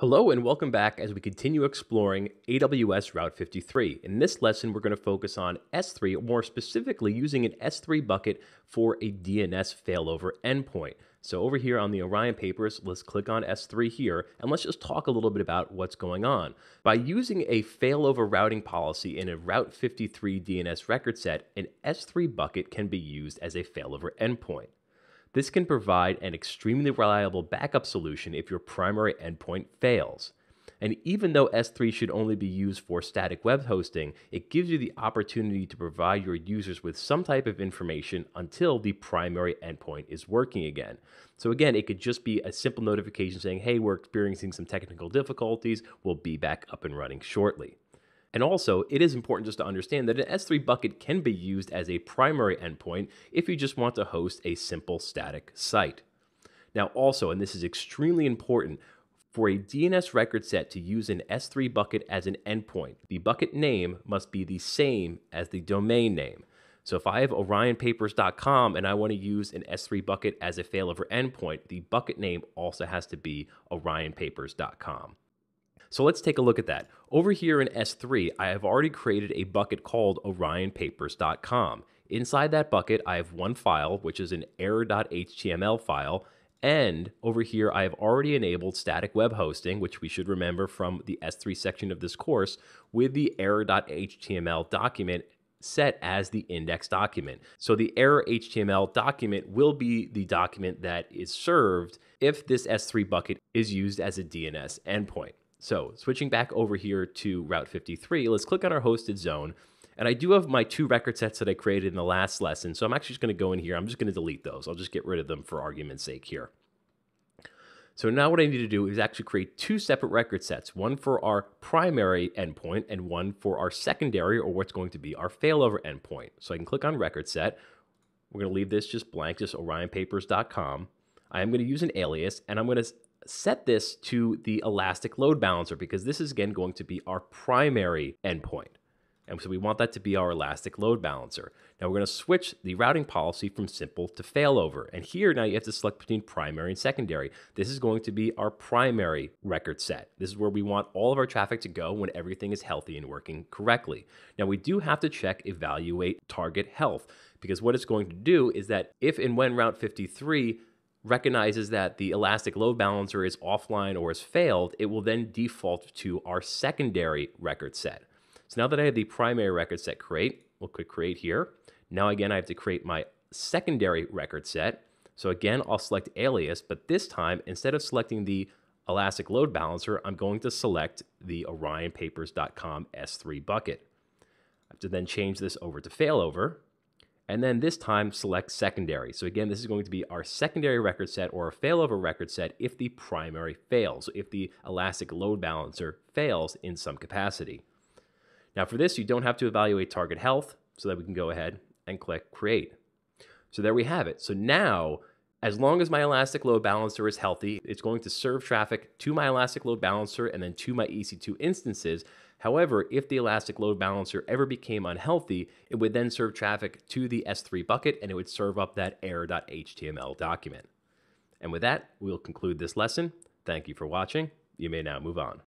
Hello and welcome back as we continue exploring AWS Route 53. In this lesson, we're going to focus on S3, or more specifically using an S3 bucket for a DNS failover endpoint. So over here on the Orion papers, let's click on S3 here, and let's just talk a little bit about what's going on. By using a failover routing policy in a Route 53 DNS record set, an S3 bucket can be used as a failover endpoint. This can provide an extremely reliable backup solution if your primary endpoint fails. And even though S3 should only be used for static web hosting, it gives you the opportunity to provide your users with some type of information until the primary endpoint is working again. So again, it could just be a simple notification saying, hey, we're experiencing some technical difficulties, we'll be back up and running shortly. And also, it is important just to understand that an S3 bucket can be used as a primary endpoint if you just want to host a simple static site. Now also, and this is extremely important, for a DNS record set to use an S3 bucket as an endpoint, the bucket name must be the same as the domain name. So if I have orionpapers.com and I want to use an S3 bucket as a failover endpoint, the bucket name also has to be orionpapers.com. So let's take a look at that. Over here in S3, I have already created a bucket called orionpapers.com. Inside that bucket, I have one file, which is an error.html file. And over here, I have already enabled static web hosting, which we should remember from the S3 section of this course, with the error.html document set as the index document. So the error HTML document will be the document that is served if this S3 bucket is used as a DNS endpoint. So switching back over here to Route 53, let's click on our hosted zone. And I do have my two record sets that I created in the last lesson. So I'm actually just going to go in here. I'm just going to delete those. I'll just get rid of them for argument's sake here. So now what I need to do is actually create two separate record sets, one for our primary endpoint and one for our secondary, or what's going to be our failover endpoint. So I can click on record set. We're going to leave this just blank, just orionpapers.com. I am going to use an alias, and I'm going to set this to the Elastic Load Balancer because this is again going to be our primary endpoint. And so we want that to be our Elastic Load Balancer. Now we're going to switch the routing policy from simple to failover. And here now you have to select between primary and secondary. This is going to be our primary record set. This is where we want all of our traffic to go when everything is healthy and working correctly. Now we do have to check evaluate target health because what it's going to do is that if and when Route 53 recognizes that the Elastic Load Balancer is offline or has failed, it will then default to our secondary record set. So now that I have the primary record set create, we'll click create here. Now again, I have to create my secondary record set. So again, I'll select alias, but this time, instead of selecting the Elastic Load Balancer, I'm going to select the orionpapers.com S3 bucket. I have to then change this over to failover. And then this time select secondary. So again, this is going to be our secondary record set or a failover record set if the primary fails, if the Elastic Load Balancer fails in some capacity. Now for this, you don't have to evaluate target health, so that we can go ahead and click create. So there we have it. So now, as long as my Elastic Load Balancer is healthy, it's going to serve traffic to my Elastic Load Balancer and then to my EC2 instances. However, if the Elastic Load Balancer ever became unhealthy, it would then serve traffic to the S3 bucket and it would serve up that error.html document. And with that, we'll conclude this lesson. Thank you for watching. You may now move on.